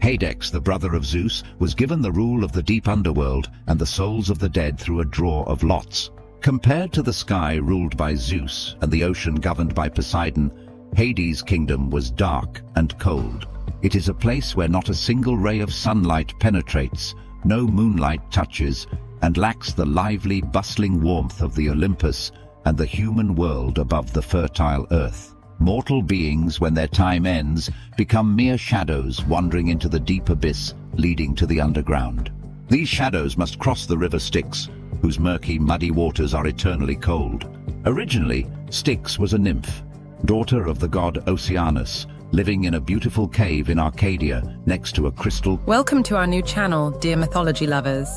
Hades, the brother of Zeus, was given the rule of the deep underworld and the souls of the dead through a draw of lots. Compared to the sky ruled by Zeus and the ocean governed by Poseidon, Hades' kingdom was dark and cold. It is a place where not a single ray of sunlight penetrates, no moonlight touches, and lacks the lively, bustling warmth of the Olympus and the human world above the fertile earth. Mortal beings, when their time ends, become mere shadows wandering into the deep abyss leading to the underground. These shadows must cross the river Styx, whose murky, muddy waters are eternally cold. Originally, Styx was a nymph, daughter of the god Oceanus, living in a beautiful cave in Arcadia next to a crystal. Welcome to our new channel, dear mythology lovers.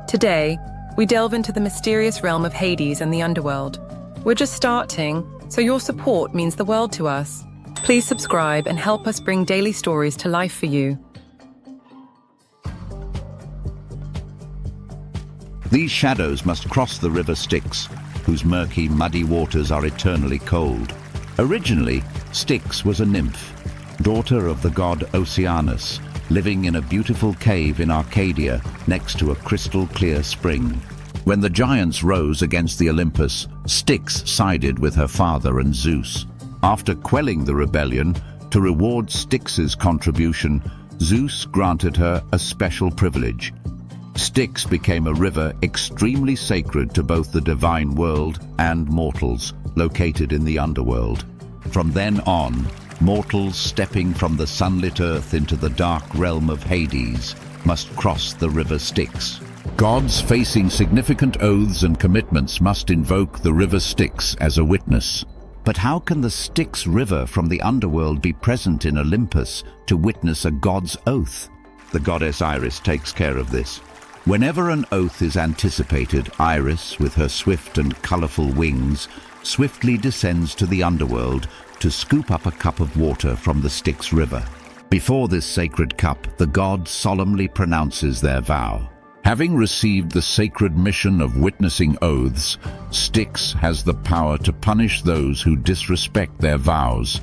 Today, we delve into the mysterious realm of Hades and the Underworld. We're just starting, so your support means the world to us. Please subscribe and help us bring daily stories to life for you. These shadows must cross the river Styx, whose murky, muddy waters are eternally cold. Originally, Styx was a nymph, daughter of the god Oceanus, living in a beautiful cave in Arcadia next to a crystal-clear spring. When the giants rose against the Olympus, Styx sided with her father and Zeus. After quelling the rebellion, to reward Styx's contribution, Zeus granted her a special privilege. Styx became a river extremely sacred to both the divine world and mortals, located in the underworld. From then on, mortals stepping from the sunlit earth into the dark realm of Hades must cross the river Styx. Gods facing significant oaths and commitments must invoke the river Styx as a witness. But how can the Styx river from the underworld be present in Olympus to witness a god's oath? The goddess Iris takes care of this. Whenever an oath is anticipated, Iris, with her swift and colorful wings, swiftly descends to the underworld to scoop up a cup of water from the Styx river. Before this sacred cup, the god solemnly pronounces their vow. Having received the sacred mission of witnessing oaths, Styx has the power to punish those who disrespect their vows.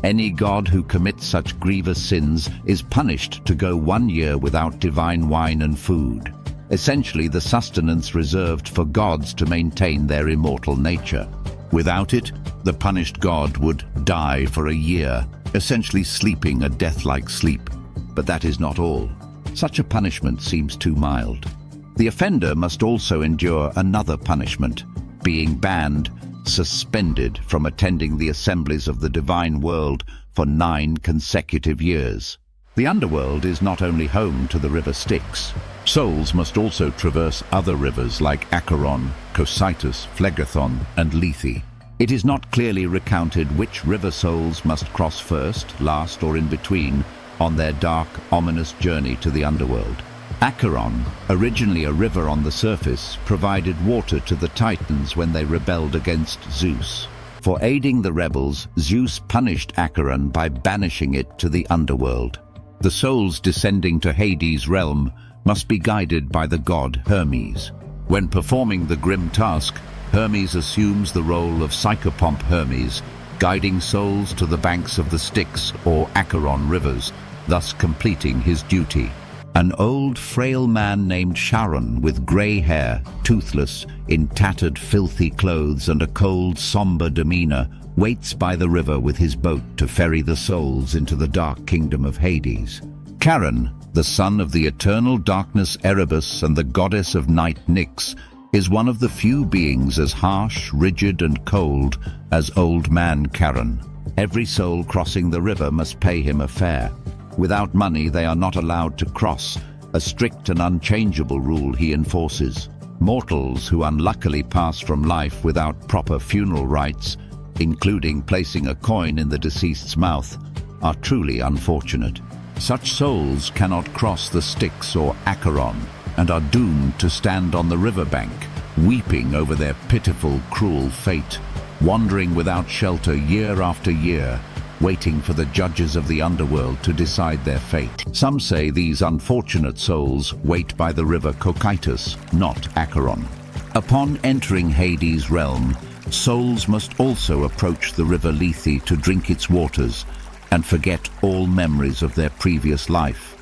Any god who commits such grievous sins is punished to go 1 year without divine wine and food, essentially the sustenance reserved for gods to maintain their immortal nature. Without it, the punished god would die for a year, essentially sleeping a death-like sleep. But that is not all. Such a punishment seems too mild. The offender must also endure another punishment, being banned, suspended from attending the assemblies of the divine world for 9 consecutive years. The underworld is not only home to the river Styx. Souls must also traverse other rivers like Acheron, Cocytus, Phlegethon, and Lethe. It is not clearly recounted which river souls must cross first, last, or in between on their dark, ominous journey to the underworld. Acheron, originally a river on the surface, provided water to the Titans when they rebelled against Zeus. For aiding the rebels, Zeus punished Acheron by banishing it to the underworld. The souls descending to Hades' realm must be guided by the god Hermes. When performing the grim task, Hermes assumes the role of psychopomp Hermes, guiding souls to the banks of the Styx or Acheron rivers, thus completing his duty. An old, frail man named Charon, with grey hair, toothless, in tattered, filthy clothes and a cold, somber demeanor, waits by the river with his boat to ferry the souls into the dark kingdom of Hades. Charon, the son of the eternal darkness Erebus and the goddess of night Nyx, is one of the few beings as harsh, rigid and cold as old man Charon. Every soul crossing the river must pay him a fare. Without money, they are not allowed to cross, a strict and unchangeable rule he enforces. Mortals who unluckily pass from life without proper funeral rites, including placing a coin in the deceased's mouth, are truly unfortunate. Such souls cannot cross the Styx or Acheron and are doomed to stand on the riverbank, weeping over their pitiful, cruel fate, wandering without shelter year after year, waiting for the judges of the underworld to decide their fate. Some say these unfortunate souls wait by the river Cocytus, not Acheron. Upon entering Hades' realm, souls must also approach the river Lethe to drink its waters and forget all memories of their previous life.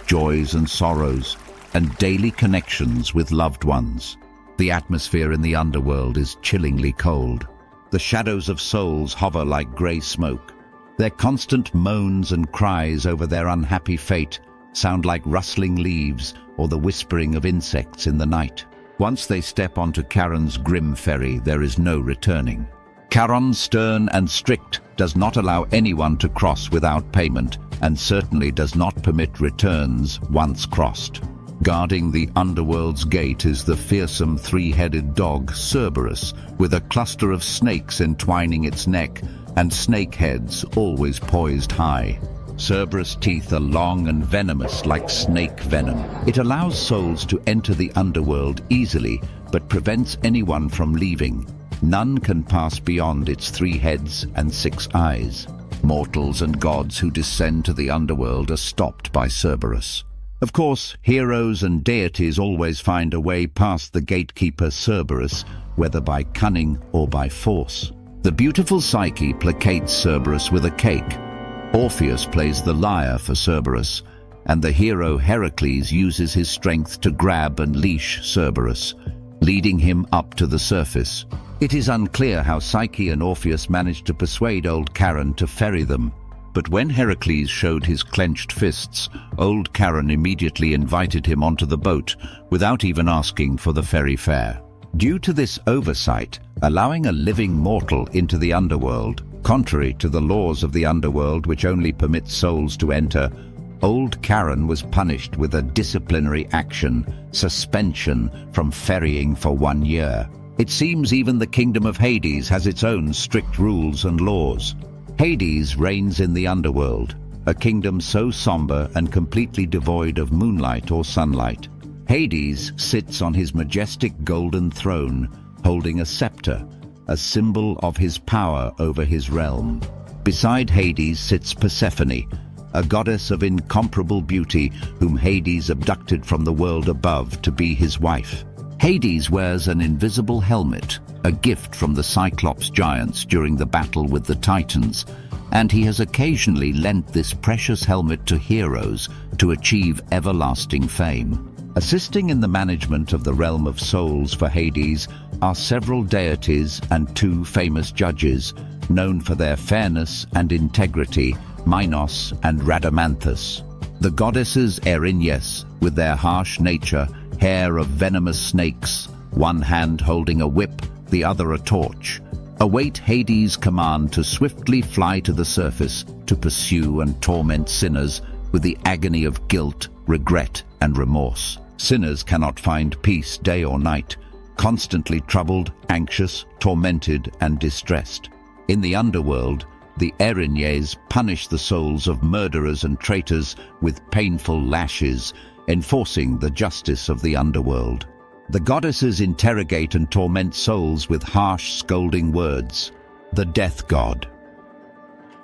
joys and sorrows, and daily connections with loved ones. The atmosphere in the underworld is chillingly cold. The shadows of souls hover like grey smoke. Their constant moans and cries over their unhappy fate sound like rustling leaves or the whispering of insects in the night. Once they step onto Charon's grim ferry, there is no returning. Charon, stern and strict, does not allow anyone to cross without payment, and certainly does not permit returns once crossed. Guarding the underworld's gate is the fearsome three-headed dog Cerberus, with a cluster of snakes entwining its neck and snake heads always poised high. Cerberus' teeth are long and venomous like snake venom. It allows souls to enter the underworld easily, but prevents anyone from leaving. None can pass beyond its 3 heads and 6 eyes. Mortals and gods who descend to the underworld are stopped by Cerberus. Of course, heroes and deities always find a way past the gatekeeper Cerberus, whether by cunning or by force. The beautiful Psyche placates Cerberus with a cake. Orpheus plays the lyre for Cerberus, and the hero Heracles uses his strength to grab and leash Cerberus, leading him up to the surface. It is unclear how Psyche and Orpheus managed to persuade old Charon to ferry them, but when Heracles showed his clenched fists, old Charon immediately invited him onto the boat without even asking for the ferry fare. Due to this oversight, allowing a living mortal into the underworld, contrary to the laws of the underworld which only permit souls to enter, old Charon was punished with a disciplinary action, suspension from ferrying for 1 year. It seems even the kingdom of Hades has its own strict rules and laws. Hades reigns in the underworld, a kingdom so somber and completely devoid of moonlight or sunlight. Hades sits on his majestic golden throne, holding a scepter, a symbol of his power over his realm. Beside Hades sits Persephone, a goddess of incomparable beauty whom Hades abducted from the world above to be his wife. Hades wears an invisible helmet, a gift from the Cyclops giants during the battle with the Titans, and he has occasionally lent this precious helmet to heroes to achieve everlasting fame. Assisting in the management of the realm of souls for Hades are several deities and 2 famous judges, known for their fairness and integrity, Minos and Rhadamanthus. The goddesses Erinyes, with their harsh nature, hair of venomous snakes, one hand holding a whip, the other a torch, await Hades' command to swiftly fly to the surface to pursue and torment sinners with the agony of guilt, regret, and remorse. Sinners cannot find peace day or night, constantly troubled, anxious, tormented, and distressed. In the underworld, the Erinyes punish the souls of murderers and traitors with painful lashes, enforcing the justice of the underworld. The goddesses interrogate and torment souls with harsh, scolding words. The death god.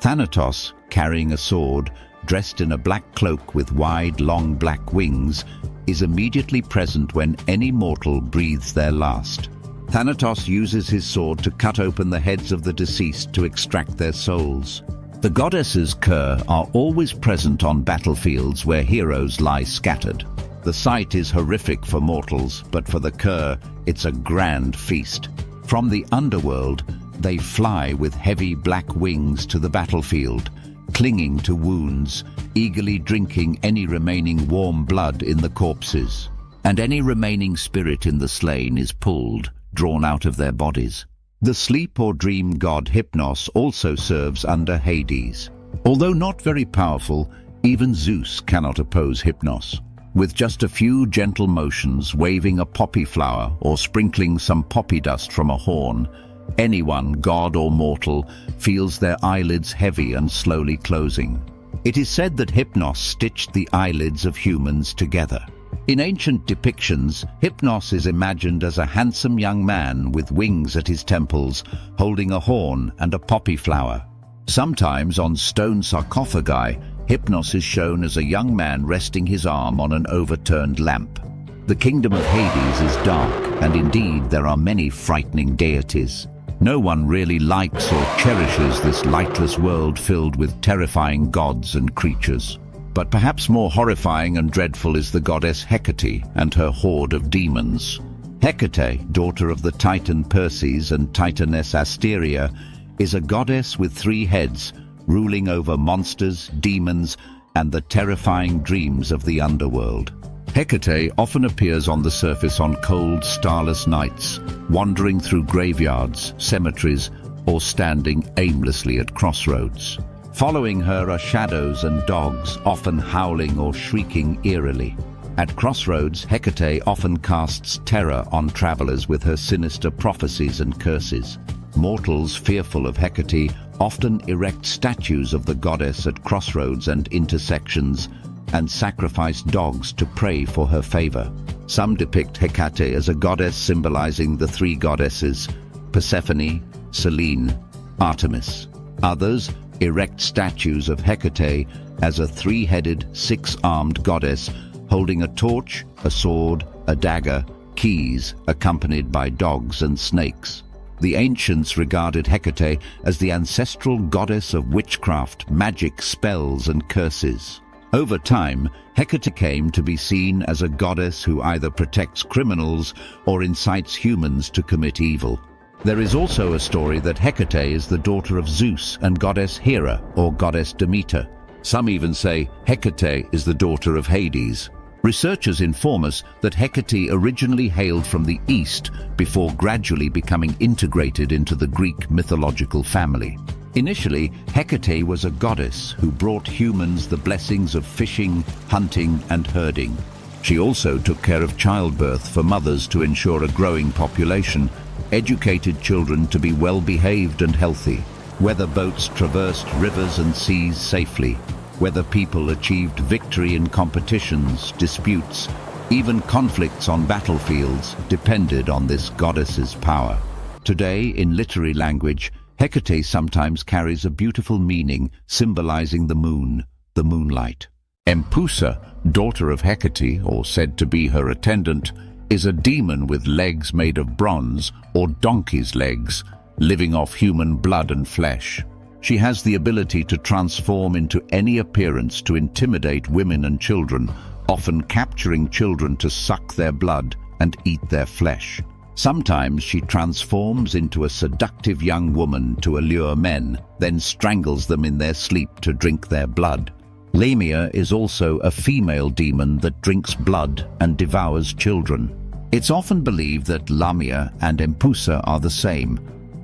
Thanatos, carrying a sword, dressed in a black cloak with wide, long black wings, is immediately present when any mortal breathes their last. Thanatos uses his sword to cut open the heads of the deceased to extract their souls. The goddesses Ker are always present on battlefields where heroes lie scattered. The sight is horrific for mortals, but for the Ker, it's a grand feast. From the underworld, they fly with heavy black wings to the battlefield, clinging to wounds, eagerly drinking any remaining warm blood in the corpses. And any remaining spirit in the slain is pulled, drawn out of their bodies. The sleep or dream god Hypnos also serves under Hades. Although not very powerful, even Zeus cannot oppose Hypnos. With just a few gentle motions, waving a poppy flower or sprinkling some poppy dust from a horn, anyone, god or mortal, feels their eyelids heavy and slowly closing. It is said that Hypnos stitched the eyelids of humans together. In ancient depictions, Hypnos is imagined as a handsome young man with wings at his temples, holding a horn and a poppy flower. Sometimes on stone sarcophagi, Hypnos is shown as a young man resting his arm on an overturned lamp. The kingdom of Hades is dark, and indeed there are many frightening deities. No one really likes or cherishes this lightless world filled with terrifying gods and creatures. But perhaps more horrifying and dreadful is the goddess Hecate and her horde of demons. Hecate, daughter of the Titan Perses and Titaness Asteria, is a goddess with 3 heads, ruling over monsters, demons, and the terrifying dreams of the underworld. Hecate often appears on the surface on cold, starless nights, wandering through graveyards, cemeteries, or standing aimlessly at crossroads. Following her are shadows and dogs, often howling or shrieking eerily. At crossroads, Hecate often casts terror on travelers with her sinister prophecies and curses. Mortals fearful of Hecate often erect statues of the goddess at crossroads and intersections, and sacrifice dogs to pray for her favor. Some depict Hecate as a goddess symbolizing the 3 goddesses, Persephone, Selene, Artemis. Others erect statues of Hecate as a 3-headed, 6-armed goddess holding a torch, a sword, a dagger, keys, accompanied by dogs and snakes. The ancients regarded Hecate as the ancestral goddess of witchcraft, magic, spells, and curses. Over time, Hecate came to be seen as a goddess who either protects criminals or incites humans to commit evil. There is also a story that Hecate is the daughter of Zeus and goddess Hera or goddess Demeter. Some even say Hecate is the daughter of Hades. Researchers inform us that Hecate originally hailed from the east before gradually becoming integrated into the Greek mythological family. Initially, Hecate was a goddess who brought humans the blessings of fishing, hunting, and herding. She also took care of childbirth for mothers to ensure a growing population, educated children to be well-behaved and healthy, whether boats traversed rivers and seas safely, whether people achieved victory in competitions, disputes, even conflicts on battlefields depended on this goddess's power. Today, in literary language, Hecate sometimes carries a beautiful meaning symbolizing the moon, the moonlight. Empusa, daughter of Hecate, or said to be her attendant, is a demon with legs made of bronze or donkey's legs, living off human blood and flesh. She has the ability to transform into any appearance to intimidate women and children, often capturing children to suck their blood and eat their flesh. Sometimes she transforms into a seductive young woman to allure men, then strangles them in their sleep to drink their blood. Lamia is also a female demon that drinks blood and devours children. It's often believed that Lamia and Empusa are the same,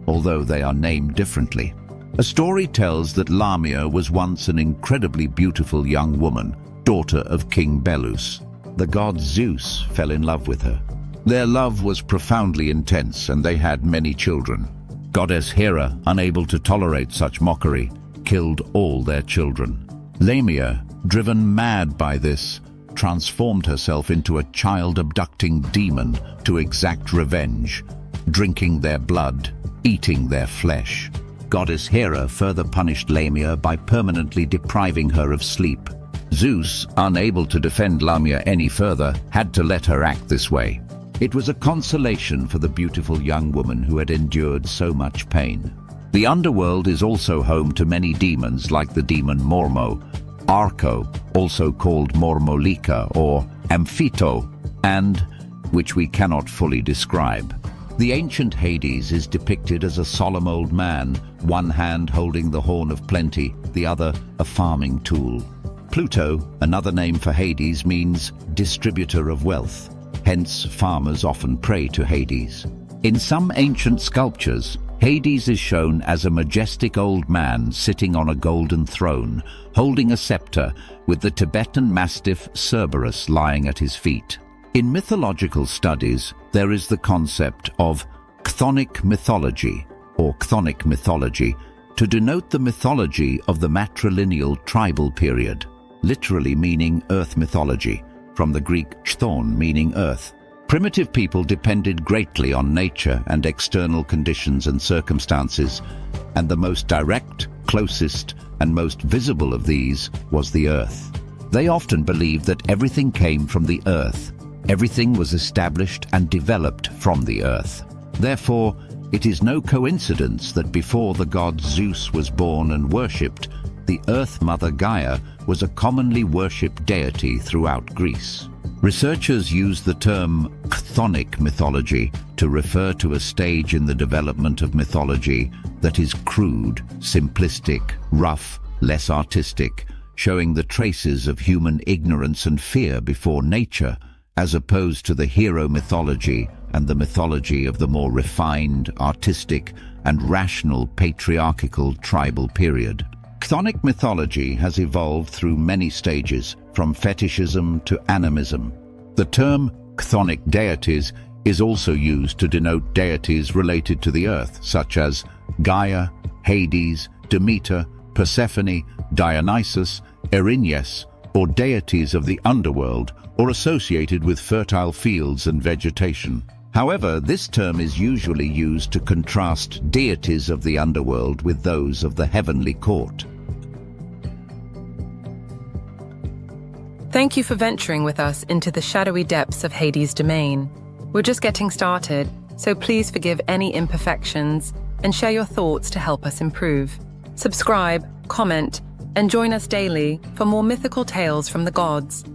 although they are named differently. A story tells that Lamia was once an incredibly beautiful young woman, daughter of King Belus. The god Zeus fell in love with her. Their love was profoundly intense and they had many children. Goddess Hera, unable to tolerate such mockery, killed all their children. Lamia, driven mad by this, transformed herself into a child-abducting demon to exact revenge, drinking their blood, eating their flesh. Goddess Hera further punished Lamia by permanently depriving her of sleep. Zeus, unable to defend Lamia any further, had to let her act this way. It was a consolation for the beautiful young woman who had endured so much pain. The underworld is also home to many demons like the demon Mormo, Arco, also called Mormolika or Amphito, and which we cannot fully describe. The ancient Hades is depicted as a solemn old man, one hand holding the horn of plenty, the other a farming tool. Pluto, another name for Hades, means distributor of wealth. Hence, farmers often pray to Hades. In some ancient sculptures, Hades is shown as a majestic old man sitting on a golden throne, holding a scepter, with the Tibetan mastiff Cerberus lying at his feet. In mythological studies, there is the concept of chthonic mythology, or chthonic mythology, to denote the mythology of the matrilineal tribal period, literally meaning earth mythology, from the Greek chthon meaning earth. Primitive people depended greatly on nature and external conditions and circumstances, and the most direct, closest, and most visible of these was the earth. They often believed that everything came from the earth. Everything was established and developed from the earth. Therefore, it is no coincidence that before the god Zeus was born and worshipped, the Earth Mother Gaia was a commonly worshipped deity throughout Greece. Researchers use the term chthonic mythology to refer to a stage in the development of mythology that is crude, simplistic, rough, less artistic, showing the traces of human ignorance and fear before nature, as opposed to the hero mythology and the mythology of the more refined, artistic, and rational patriarchal tribal period. Chthonic mythology has evolved through many stages, from fetishism to animism. The term chthonic deities is also used to denote deities related to the earth, such as Gaia, Hades, Demeter, Persephone, Dionysus, Erinyes, or deities of the underworld, or associated with fertile fields and vegetation. However, this term is usually used to contrast deities of the underworld with those of the heavenly court. Thank you for venturing with us into the shadowy depths of Hades' domain. We're just getting started, so please forgive any imperfections and share your thoughts to help us improve. Subscribe, comment, and join us daily for more mythical tales from the gods.